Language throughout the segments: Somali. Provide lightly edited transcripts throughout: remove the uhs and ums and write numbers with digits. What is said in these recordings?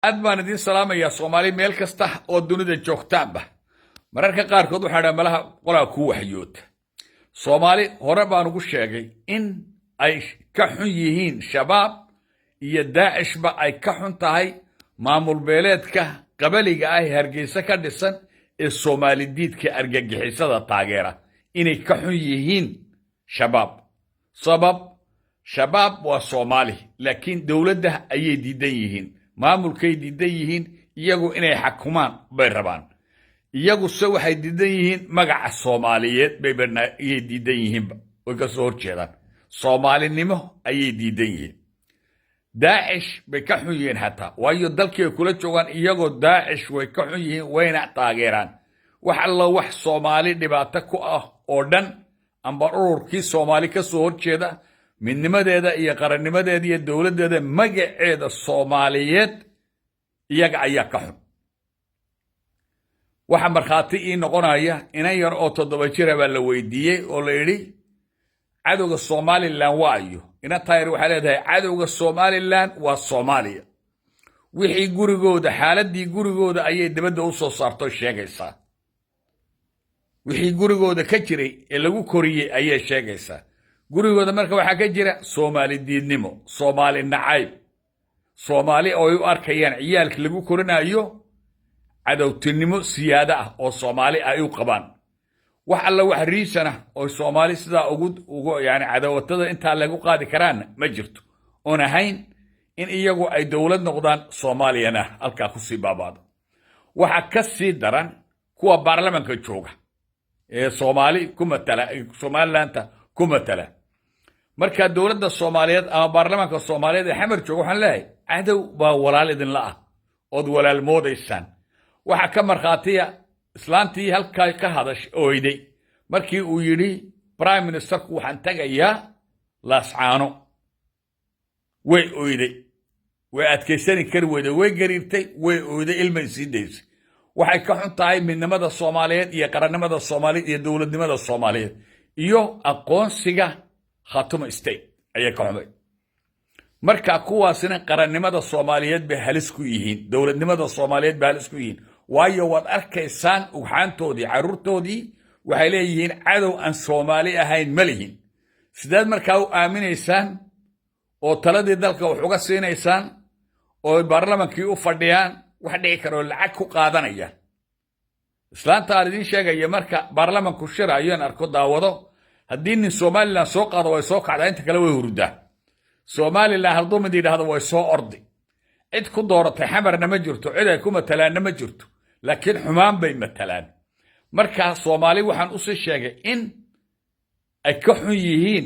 aad baan idin salaamayaa Soomaali meel kasta oo dunida joogtaanba mararka qaarkood waxa dhaa malaha qolaa ku waxyood Soomaali hore baan ugu sheegay in ay ka xun yihiin shabaab iyo Daesh ba ay ka xun tahay maamul beeleedka qabaliga ah Hargeysa ka dhisan ee Soomaali diidka argagixisada taageera inay ka xun yihiin shabaab sabab shabaab waa Soomaali laakiin dawladda ayay diidan yihiin maamulkay diidan yihiin iyagu inay xukumaan bay rabaan iyagu se waxay diidan yihiin magaca Soomaaliyeed bay ayay diidan yihiin way ka soo horjeedaan Soomaalinimo ayay diidan yihiin Daesh bay ka xun yihiin hatta waayo dalkii kula joogan iyagoo Daesh way ka xun yihiin wayna taageeraan wax alla wax Soomaali dhibaato ku ah oo dhan amba ururkii Soomaali ka soo horjeeda midnimadeeda iyo qarannimadeeda iyo dawladeeda magaceeda Soomaaliyeed iyaga ayaa ka xun waxa marxaati ii noqonaya inay yar oo 7 jir ah la weydiiyay oo la yiri cadowga Somaliland waayo ina taayir waxa leedahay cadowga Somaliland waa Soomaaliya wixii gurigooda xaaladii gurigooda ayay dibadda u soo saarto sheegaysaa wixii gurigooda ka jiray ee lagu koriyay ayay sheegaysaa gurigooda marka waxa ka jira Soomaali diidnimo Soomaali nacayb Soomaali oo ay u arkayaan ciyaalka lagu korinayo cadowtinimo siyaada ah oo Soomaali ay u qabaan wax alla wax riisana oo Soomaali sida ugu yani cadawatada inta lagu qaadi karaan ma jirto oo ahayn in iyagu ay dawlad noqdaan Soomaaliyana halka ku sii baabaado waxa ka sii daran kuwa baarlamaanka jooga ee Soomaali kuma tala Somaliland kuma tala marka dawladda Soomaaliyeed ama baarlamaanka Soomaaliyeed ee xamar jooga waxaan leeyahay cadow baa walaal idin la ah oo walaal moodaysan waxa ka marxaatiya islaantii halka ka hadash ooyday markii uu yiri prime minister ku waxaan tagayaa Laascaano way ooyday way adkaysan kar wada way gariirtay way ooyday ilmay siideys waxay ka xun tahay midnimada Soomaaliyeed iyo qarannimada Soomaaliyeed iyo dawladnimada Soomaaliyeed iyo aqoonsiga Khaatuma State ayay ka xumay marka kuwaasina qarannimada Soomaaliyeed bay halis ku yihiin dawladnimada Soomaaliyeed bay halis ku yihiin waayo wad arkaysaan ugaantoodii carruurtoodii waxay leeyihiin cadow aan Soomaali ahayn malihin sidaad markaa u aaminaysaan oo taladii dalka wax uga siinaysaan oo baarlamaankii u fadhiyaan wax dhici karo lacag ku qaadanaya islaanta idin sheegaya marka baarlamaanku shiraayo arko daawado haddii nin Somaliland soo qaado way soo kacdaa inta kale way hurdaa Somaliland haduu mid yiraahdo way soo ordi cid ku dooratay xamarna ma jirto cid ay ku matalaan ma jirto laakiin xumaan bay matalaan marka Soomaali waxaan u soo sheegay in ay ka xun yihiin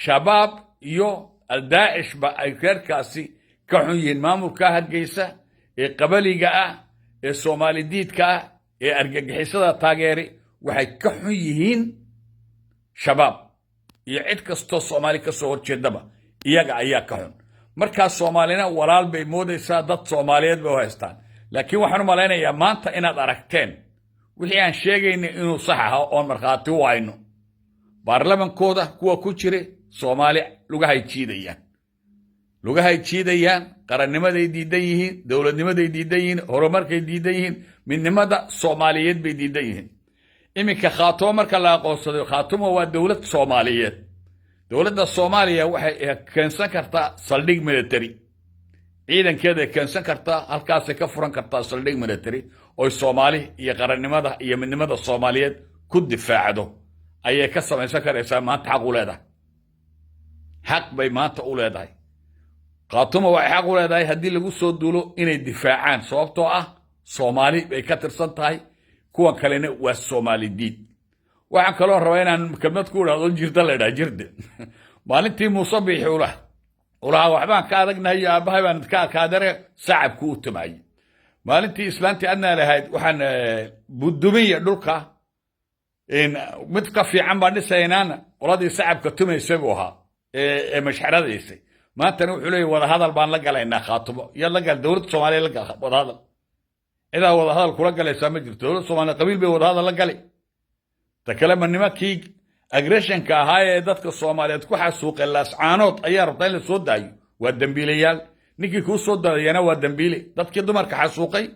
shabaab iyo Daesh ba ay karkaasi ka xun yihiin maamulka Hargeysa ee qabaliga ah ee Soomaali diidka ah ee argagixisada taageeri waxay ka xun yihiin shabaab iyo cid kasto Soomaali ka soo horjeedaba iyaga ayaa ka xun marka Soomaalina walaal bay moodaysaa dad Soomaaliyeed bay haystaan laakiin waxaan u maleynayaa maanta inaad aragteen wixii aan sheegaynay inuu sax ah oo marxaati u hayno baarlamaankooda kuwa ku jira Soomaali lugahay jiidayaan qarannimaday diidan yihiin dawladnimaday diidan yihiin horumarkay diidan yihiin midnimada Soomaaliyeed bay diidan yihiin iminka Khaatuma marka la aqoonsado Khaatuma waa dawlad Soomaaliyeed dawladda Soomaaliya waxay keensan kartaa saldhig military ciidankeeda keensan kartaa halkaas ka furan kartaa saldhig military oo Soomaali iyo qarannimada iyo midnimada Soomaaliyeed ku difaacdo ayay ka samaysan karaysaa maanta xaq u leedahay xaq bay maanta u leedahay Khaatuma waxay xaq u leedahay haddii lagu soo duulo inay difaacaan sababtoo ah Soomaali bay ka tirsan tahay kuwa kalena waa Soomaali diid waxaan kaloo rabaa inaan kelmad ku raado jirta la dhahay jirde maalintii Muuse Biixi ulaha waxbaan ka adagnahay aabahay baan ka kaadare sacabku u tamay maalintii islaantii adna lahayd waxaan budumiya dhulka in mid ka fiican baan dhisaynaan qoladii sacabka tumaysay buu ahaa ee mashxaradiisay maantana wuxuu leeyahay wada hadal baan la galaynaa Khaatuma iyo la gal dawladda Soomaaliya la gal wada hadal ila wada hadal kula galaysa ma jirto dawladda Soomaaliya qabiil bay wada hadal la galay takallama nimankii aggression ka ahaa ee dadka Soomaaliyeed ku xasuuqay Laascaanood ayaa rabtaa in la soo daayo waa dambiilayaal ninkii kuu soo daadayana waa dambiile dadkii dumarka xasuuqay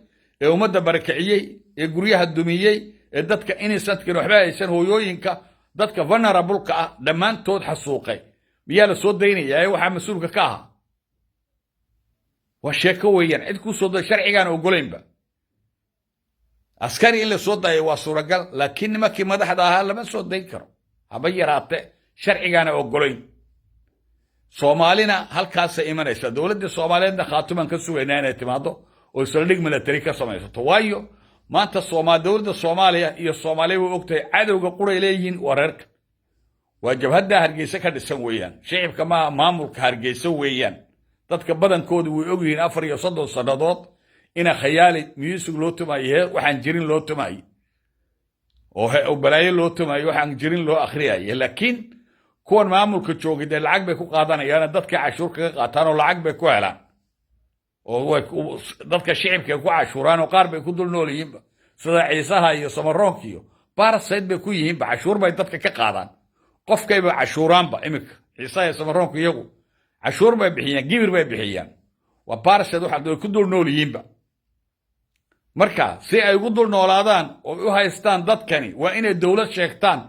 ee ummadda barakiciyey ee guryaha dumiyey ee dadka innocentkin waxba haysan hooyooyinka dadka vulnerableka ah dhammaantood xasuuqay miyaa la soo daynayaa ee waxaa mas-uulka ka ahaa waa sheeko weeyaan cid kuu soo day sharcigaan ogolaynba askari in la soo dayo waa suuragal laakiin nimankii madaxda ahaa lama soo dayn karo haba yaraate sharcigaana ogolayn soomaalina halkaasay imanaysa dowladda soomaaliyeedna khaatumaan ka sugaynaa inay timaado oo saldhig military ka samaysato waayo maanta dowladda soomaaliya iyo soomaaliya way ogtahay cadowga quray leeyihiin waa reerka waa jabhadda hargeysa ka dhisan weeyaan shicibka maaha maamulka hargeysa weeyaan dadka badankoodu way ogyihiin 34 sannadood ina khayaali music loo tumayo waxaan jirin loo tumayo oo balaayo loo tumayo waxaan jirin loo akhriyayo laakiin kuwan maamulka joogay dee lacag bay ku qaadanayaan dadka cashuur kaga qaataan oo lacag bay ku helaan oo dadka shicibka ku cashuuraan oo qaar bay ku dul nool yihiin sida ciisaha iyo samaroonka iyo parasite bay ku yihiin cashuur bay dadka ka qaadaan qofkayba cashuuraanba imika ciisaha iyo samaroonka iyagu cashuur bay bixiyaan gibir bay bixiyaan waa parasite waxa ku dul nool yihiinba marka si ay ugu dul noolaadaan oo u haystaan dadkani waa inay dawlad sheegtaan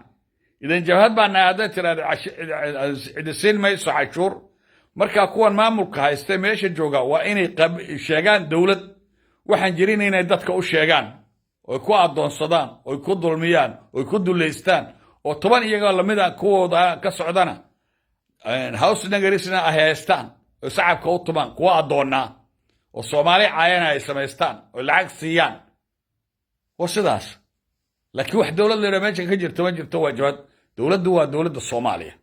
idan jabhad baa naada cidisiin mayso cashuur marka kuwan maamulka haysta meesha jooga waa inay sheegaan dawlad waxaan jirin inay dadka u sheegaan oo ku adoonsadaan oo ku dulmiyaan oo ku duleystaan oo 10 iyaga lamida kuwooda ka socdana house nagarisna ay haystaan oo shacabka u tuman kuwa adoona oo Soomaali caayana ay samaystaan oo lacag siiyaan oo sidaas laakiin wax dawlad leeyahay meesha ka jirto ma jirto waajibad dawladdu waa dawladda Soomaaliya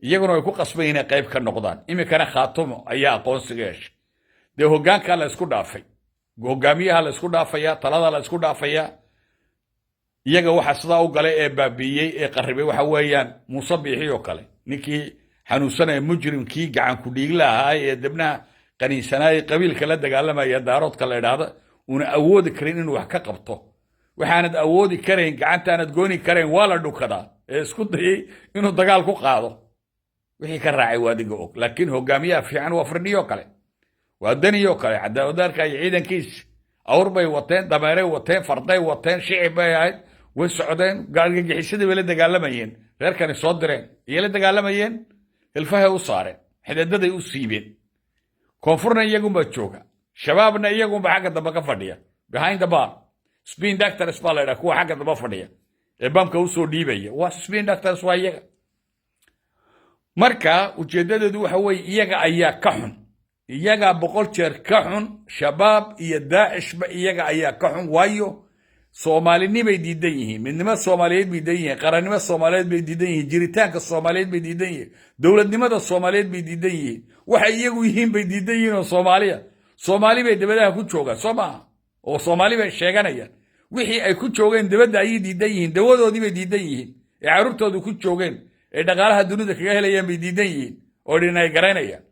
iyaguna way ku qasbay inay qayb ka noqdaan imikana khaatumo ayaa aqoonsiga yeeshay de hoggaanka la isku dhaafay hogaamiyaha la isku dhaafaya talada la isku dhaafaya iyaga waxa sida u galay ee baabiyay ee qarribay waxa weeyaan Muuse Biixi oo kale ninkii xanuunsanay mujrimkii gacan ku dhiig lahaa ee dibna qaniisanaay qabiilka la dagaalamaya daaroodka la yiraahdo una awoodi karin inuu wax ka qabto waxaanad awoodi karayn gacantaanad gooni karayn waa la dhukadaa ee isku dayay inuu dagaal ku qaado wixii ka raacay waadiga og laakiin hogaamiyaha fiican waa Firdhiyo kale waa Daniyo kale cadaawadarka ay ciidankiis awr bay wateen dameeray wateen farday wateen shicib bay ahayd way socdeen gaargagixisada way la dagaalamayeen reerkani soo direen iyo la dagaalamayeen ilfaha u saareen xidadaday u siibeen koonfurna iyagu ma jooga shabaabna iyagu ba xagga daba ka fadhiya behind the bar spin doctors baa la yidhaha kuwa xagga daba fadhiya ee bamka u soo dhiibaya waa spin doctors waa iyaga marka ujeedadeedu waxa weeye iyaga ayaa ka xun iyaga 100 jeer ka xun shabaab iyo daacish ba iyaga ayaa ka xun waayo Soomaalinimay diidan yihiin midnimada Soomaaliyeed bay diidan yihiin qarannimada Soomaaliyeed bay diidan yihiin jiritaanka Soomaaliyeed bay diidan yihiin dawladnimada Soomaaliyeed bay diidan yihiin waxa iyagu yihiin bay diidan yihiin oo Soomaali bay dibadaha ku joogaan Soomaa oo Soomaali bay sheeganayaan wixii ay ku joogeen dibadda ay diidan yihiin dawadoodii bay diidan yihiin ee carruurtoodu ku joogeen ee dhaqaalaha dunida kaga helayaan bay diidan yihiin oo dhinay garanayaan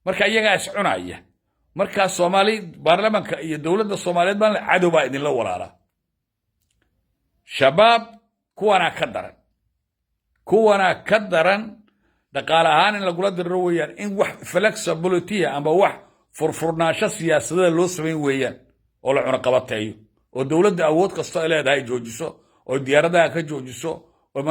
marka iyaga is cunaya marka Soomaali baarlamaanka iyo dawladda Soomaaliyeed baan cadow baa idin la walaala shabaab kuwana ka daran dhaqaale ahaan in lagula diro weeyaan in wax flexibility ama wax furfurnaansho siyaasadeed loo sameyn weeyaan oo la cuna qabateeyo oo dawladda awood kasta ay leedahay joojiso oo diyaaradaha ka joojiso oo